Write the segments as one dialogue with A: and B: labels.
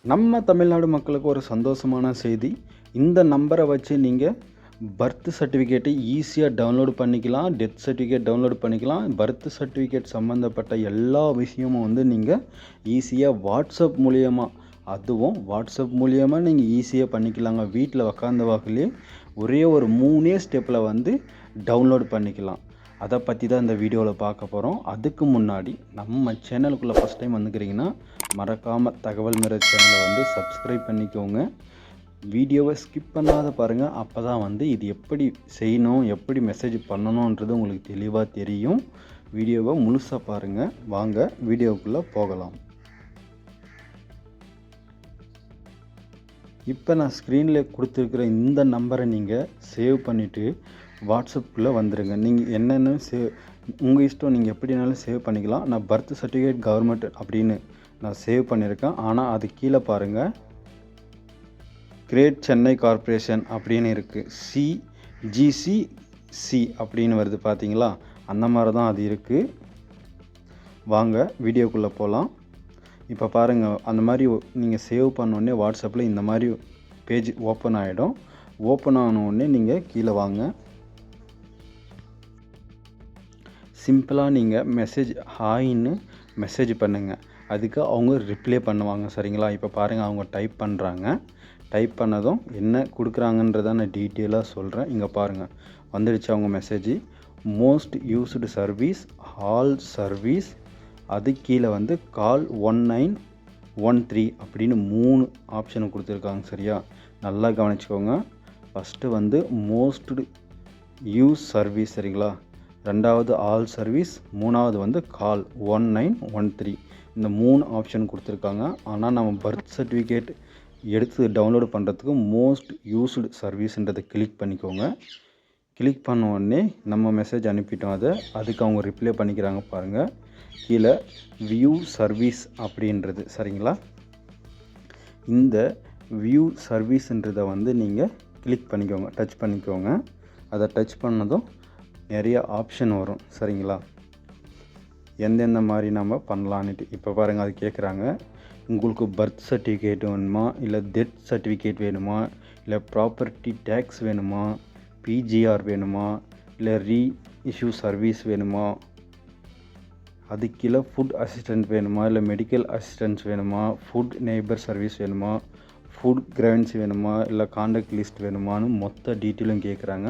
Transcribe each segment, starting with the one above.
A: நம்ம தமிழ்நாடு மக்களுக்கு ஒரு சந்தோஷமான செய்தி. இந்த நம்பரை வச்சு நீங்கள் பர்த் சர்டிஃபிகேட்டை ஈஸியாக டவுன்லோட் பண்ணிக்கலாம். டெத் சர்டிஃபிகேட் டவுன்லோட் பண்ணிக்கலாம். பர்த் சர்டிஃபிகேட் சம்மந்தப்பட்ட எல்லா விஷயமும் நீங்கள் ஈஸியாக வாட்ஸ்அப் மூலியமாக, அதுவும் வாட்ஸ்அப் மூலியமாக நீங்கள் ஈஸியாக பண்ணிக்கலாங்க. வீட்டில் உக்காந்த வாக்கிலே ஒரே ஒரு 3 ஸ்டெப்பில் டவுன்லோட் பண்ணிக்கலாம். அதை பற்றி தான் இந்த வீடியோவில் பார்க்க போகிறோம். அதுக்கு முன்னாடி நம்ம சேனலுக்குள்ளே ஃபஸ்ட் டைம் வந்துக்கிறீங்கன்னா மறக்காமல் தகவல் மிரர் சேனலை சப்ஸ்கிரைப் பண்ணிக்கோங்க. வீடியோவை ஸ்கிப் பண்ணாத பாருங்கள். அப்போ தான் இது எப்படி செய்யணும், எப்படி மெசேஜ் பண்ணணுன்றது உங்களுக்கு தெளிவாக தெரியும். வீடியோவை முழுசாக பாருங்கள். வாங்க வீடியோக்குள்ளே போகலாம். இப்போ நான் ஸ்க்ரீனில் கொடுத்துருக்குற இந்த நம்பரை நீங்கள் சேவ் பண்ணிவிட்டு வாட்ஸ்அப்புக்குள்ளே வந்துடுங்க. நீங்கள் என்னென்ன உங்கள் இஷ்டம், நீங்கள் எப்படினாலும் சேவ் பண்ணிக்கலாம். நான் பர்த் சர்டிஃபிகேட் கவர்மெண்ட் அப்படின்னு நான் சேவ் பண்ணியிருக்கேன். ஆனால் அது கீழே பாருங்கள், கிரேட் சென்னை கார்ப்பரேஷன் அப்படின்னு இருக்குது. CGCC அப்படின்னு வருது பார்த்தீங்களா? அந்த மாதிரி தான் அது இருக்குது. வாங்க வீடியோக்குள்ளே போகலாம். இப்போ பாருங்கள், அந்த மாதிரி நீங்கள் சேவ் பண்ணோடனே வாட்ஸ்அப்பில் இந்த மாதிரி பேஜ் ஓப்பன் ஆகிடும். ஓப்பன் ஆனோடனே நீங்கள் கீழே வாங்க. சிம்பிளாக நீங்கள் மெசேஜ் ஹாய்ன்னு மெசேஜ் பண்ணுங்கள். அதுக்கு அவங்க ரிப்ளை பண்ணுவாங்க. சரிங்களா? இப்போ பாருங்கள், அவங்க டைப் பண்ணுறாங்க. டைப் பண்ணதும் என்ன கொடுக்குறாங்கன்றதை நான் டீட்டெயிலாக சொல்கிறேன். இங்கே பாருங்கள், வந்துடுச்சு அவங்க message. Most used service, all service, அது கீழே கால் 1913 அப்படின்னு 3 ஆப்ஷன் கொடுத்துருக்காங்க. சரியா? நல்லா கவனிச்சுக்கோங்க. ஃபஸ்ட்டு மோஸ்ட் யூஸ் சர்வீஸ், சரிங்களா? ரெண்டாவது ஆல் சர்வீஸ், மூணாவது கால் 1913. இந்த 3 ஆப்ஷன் கொடுத்துருக்காங்க. ஆனால் நம்ம பர்த் சர்டிஃபிகேட் எடுத்து டவுன்லோடு பண்ணுறதுக்கு மோஸ்ட் யூஸ்டு சர்வீஸ்ன்றதை கிளிக் பண்ணிக்கோங்க. கிளிக் பண்ண உடனே நம்ம மெசேஜ் அனுப்பிட்டோம். அதுக்கு அவங்க ரிப்ளை பண்ணிக்கிறாங்க பாருங்கள். கீழே வியூ சர்வீஸ் அப்படின்றது. சரிங்களா? இந்த வியூ சர்வீஸ்ன்றதை நீங்கள் கிளிக் பண்ணிக்கோங்க, டச் பண்ணிக்கோங்க. அதை டச் பண்ணதும் நிறைய ஆப்ஷன் வரும். சரிங்களா? எந்தெந்த மாதிரி நம்ம பண்ணலான்ட்டு இப்போ பாருங்கள், அது கேட்குறாங்க. உங்களுக்கு பர்த் சர்டிஃபிகேட் வேணுமா, இல்லை டெத் சர்டிஃபிகேட் வேணுமா, இல்லை ப்ராப்பர்ட்டி டேக்ஸ் வேணுமா, பிஜிஆர் வேணுமா, இல்லை ரீஇஷ்யூ சர்வீஸ் வேணுமா, அதுக்கு கீழே ஃபுட் அசிஸ்டன்ட் வேணுமா, இல்லை மெடிக்கல் அசிஸ்டன்ஸ் வேணுமா, ஃபுட் நெய்பர் சர்வீஸ் வேணுமா, ஃபுட் கிராண்ட்ஸ் வேணுமா, இல்லை கான்டாக்ட் லிஸ்ட் வேணுமான்னு மொத்த டீட்டெயிலும் கேட்குறாங்க.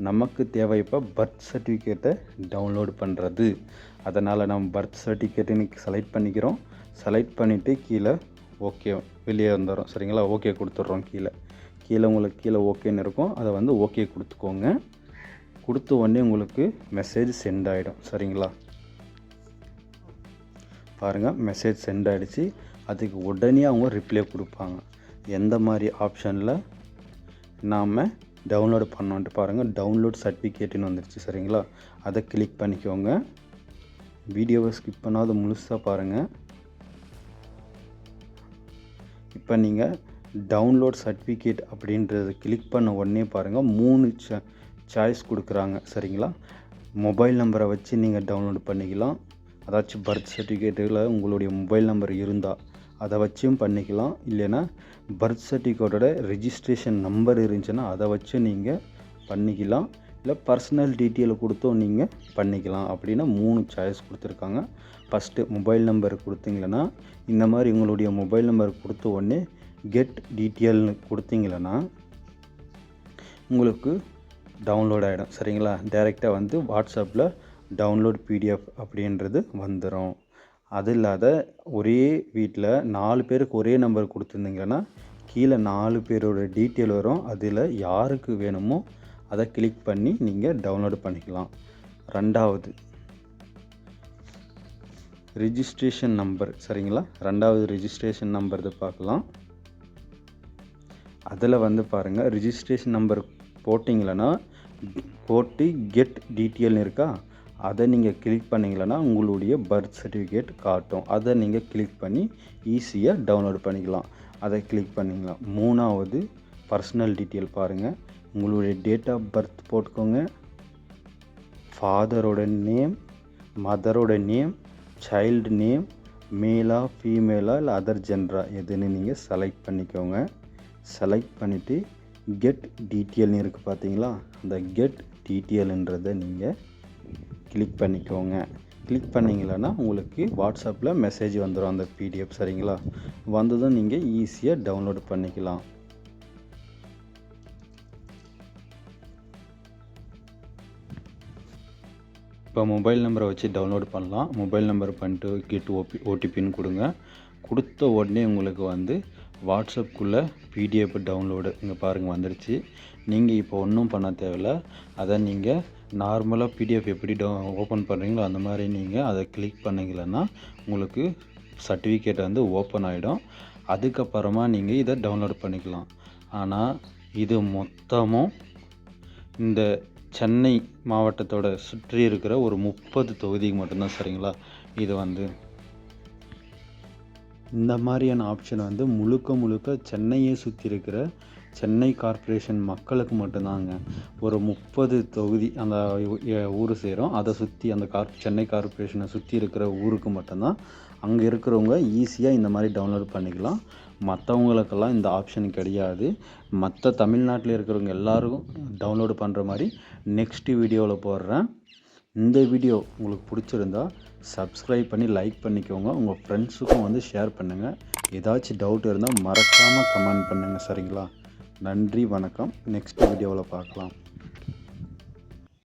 A: நமக்கு தேவை இப்போ பர்த் சர்டிஃபிகேட்டை டவுன்லோடு பண்ணுறது. அதனால் நம்ம பர்த் சர்டிஃபிகேட்டுன்னு செலக்ட் பண்ணிக்கிறோம். செலக்ட் பண்ணிவிட்டு கீழே ஓகே வெளியே வந்துடும். சரிங்களா? ஓகே கொடுத்துட்றோம். கீழே உங்களுக்கு கீழே ஓகேன்னு இருக்கும். அதை ஓகே கொடுத்துக்கோங்க. கொடுத்த உடனே உங்களுக்கு மெசேஜ் சென்ட் ஆகிடும். சரிங்களா? பாருங்கள், மெசேஜ் சென்ட் ஆகிடுச்சு. அதுக்கு உடனே அவங்க ரிப்ளை கொடுப்பாங்க. எந்த மாதிரி ஆப்ஷனில் நாம் டவுன்லோடு பண்ணோன்ட்டு பாருங்கள். டவுன்லோட் சர்டிஃபிகேட்டுன்னு வந்துடுச்சு. சரிங்களா? அதை கிளிக் பண்ணிக்கோங்க. வீடியோவை ஸ்கிப் பண்ணாத முழுசாக பாருங்கள். இப்போ நீங்கள் டவுன்லோட் சர்டிஃபிகேட் அப்படின்றத கிளிக் பண்ண உடனே பாருங்கள், 3 சாய்ஸ் கொடுக்குறாங்க. சரிங்களா? மொபைல் நம்பரை வச்சு நீங்கள் டவுன்லோடு பண்ணிக்கலாம். அதாச்சும் பர்த் சர்டிஃபிகேட்டில் உங்களுடைய மொபைல் நம்பர் இருந்தால் அதை வச்சும் பண்ணிக்கலாம். இல்லைன்னா பர்த் சர்டிஃபிகேட்டோட ரெஜிஸ்ட்ரேஷன் நம்பர் இருந்துச்சுன்னா அதை வச்சு நீங்கள் பண்ணிக்கலாம். இல்லை பர்சனல் டீட்டெயில் கொடுத்தும் நீங்கள் பண்ணிக்கலாம். அப்படின்னா 3 சாய்ஸ் கொடுத்துருக்காங்க. ஃபஸ்ட்டு மொபைல் நம்பர் கொடுத்தீங்களன்னா, இந்த மாதிரி உங்களுடைய மொபைல் நம்பர் கொடுத்த உடனே கெட் டீட்டெயில்னு கொடுத்தீங்களன்னா உங்களுக்கு டவுன்லோட் ஆகிடும். சரிங்களா? டைரெக்டாக வாட்ஸ்அப்பில் டவுன்லோட் பிடிஎஃப் அப்படின்றது வந்துடும். அது இல்லாத ஒரே வீட்டில் 4 பேருக்கு ஒரே நம்பர் கொடுத்துருந்தீங்கன்னா கீழே 4 பேரோட டீட்டெயில் வரும். அதில் யாருக்கு வேணுமோ அதை கிளிக் பண்ணி நீங்கள் டவுன்லோடு பண்ணிக்கலாம். ரெண்டாவது ரிஜிஸ்ட்ரேஷன் நம்பர். சரிங்களா? ரெண்டாவது ரிஜிஸ்ட்ரேஷன் நம்பர் பார்க்கலாம். அதில் பாருங்கள், ரிஜிஸ்ட்ரேஷன் நம்பர் போட்டிங்களன்னா போட்டு கெட் டீட்டெயில்னு இருக்கா, அதை நீங்கள் கிளிக் பண்ணிங்களன்னா உங்களுடைய பர்த் சர்டிஃபிகேட் காட்டும். அதை நீங்கள் கிளிக் பண்ணி ஈஸியாக டவுன்லோட் பண்ணிக்கலாம். அதை கிளிக் பண்ணிக்கலாம். மூணாவது பர்சனல் டீட்டெயில் பாருங்கள். உங்களுடைய டேட் ஆஃப் பர்த் போட்டுக்கோங்க. ஃபாதரோட நேம், மதரோட நேம், சைல்டு நேம், மேலா ஃபீமேலா இல்லை அதர் ஜென்டரா எதுன்னு நீங்கள் செலக்ட் பண்ணிக்கோங்க. செலக்ட் பண்ணிவிட்டு கெட் டீட்டெயில்னு இருக்குது பார்த்தீங்களா, அந்த கெட் டீட்டெயில்ன்றதை நீங்கள் கிளிக் பண்ணிக்கோங்க. கிளிக் பண்ணிங்களன்னா உங்களுக்கு வாட்ஸ்அப்பில் மெசேஜ் வந்துடும் அந்த பிடிஎஃப். சரிங்களா, வந்ததும் நீங்கள் ஈஸியாக டவுன்லோட் பண்ணிக்கலாம். இப்போ மொபைல் நம்பரை வச்சு டவுன்லோட் பண்ணலாம். மொபைல் நம்பர் பண்ணிட்டு கெட் ஓடிபின்னு கொடுங்க. கொடுத்த உடனே உங்களுக்கு வந்து வாட்ஸ்அப்புக்குள்ளே பிடிஎஃப் டவுன்லோடு இங்கே பாருங்கள் வந்துடுச்சு. நீங்கள் இப்போ ஒன்றும் பண்ண தேவையில்ல. அதை நீங்கள் நார்மலாக பிடிஎஃப் எப்படி ஓப்பன் பண்ணுறீங்களோ அந்த மாதிரி நீங்கள் அதை கிளிக் பண்ணிங்களன்னா உங்களுக்கு சர்டிஃபிகேட் வந்து ஓப்பன் ஆகிடும். அதுக்கப்புறமா நீங்கள் இதை டவுன்லோட் பண்ணிக்கலாம். ஆனால் இது மொத்தமும் இந்த சென்னை மாவட்டத்தோட சுற்றி இருக்கிற ஒரு 30 தொகுதிக்கு மட்டும்தான். சரிங்களா, இது வந்து இந்த மாதிரியான ஆப்ஷன் வந்து முழுக்க சென்னையை சுற்றி இருக்கிற சென்னை கார்ப்பரேஷன் மக்களுக்கு மட்டும்தாங்க. ஒரு 30 தொகுதி அந்த ஊர் சேரும். அதை சுற்றி அந்த சென்னை கார்ப்பரேஷனை சுற்றி இருக்கிற ஊருக்கு மட்டும்தான். அங்கே இருக்கிறவங்க ஈஸியாக இந்த மாதிரி டவுன்லோட் பண்ணிக்கலாம். மற்றவங்களுக்கெல்லாம் இந்த ஆப்ஷன் கிடையாது. மற்ற தமிழ்நாட்டில் இருக்கிறவங்க எல்லோரும் டவுன்லோடு பண்ணுற மாதிரி நெக்ஸ்ட்டு வீடியோவில் போடுறேன். இந்த வீடியோ உங்களுக்கு பிடிச்சிருந்தா சப்ஸ்கிரைப் பண்ணி லைக் பண்ணிக்கோங்க. உங்கள் ஃப்ரெண்ட்ஸுக்கும் வந்து ஷேர் பண்ணுங்கள். ஏதாச்சும் டவுட் இருந்தால் மறக்காமல் கமெண்ட் பண்ணுங்கள். சரிங்களா, நன்றி, வணக்கம். நெக்ஸ்ட் வீடியோவில் பார்க்கலாம்.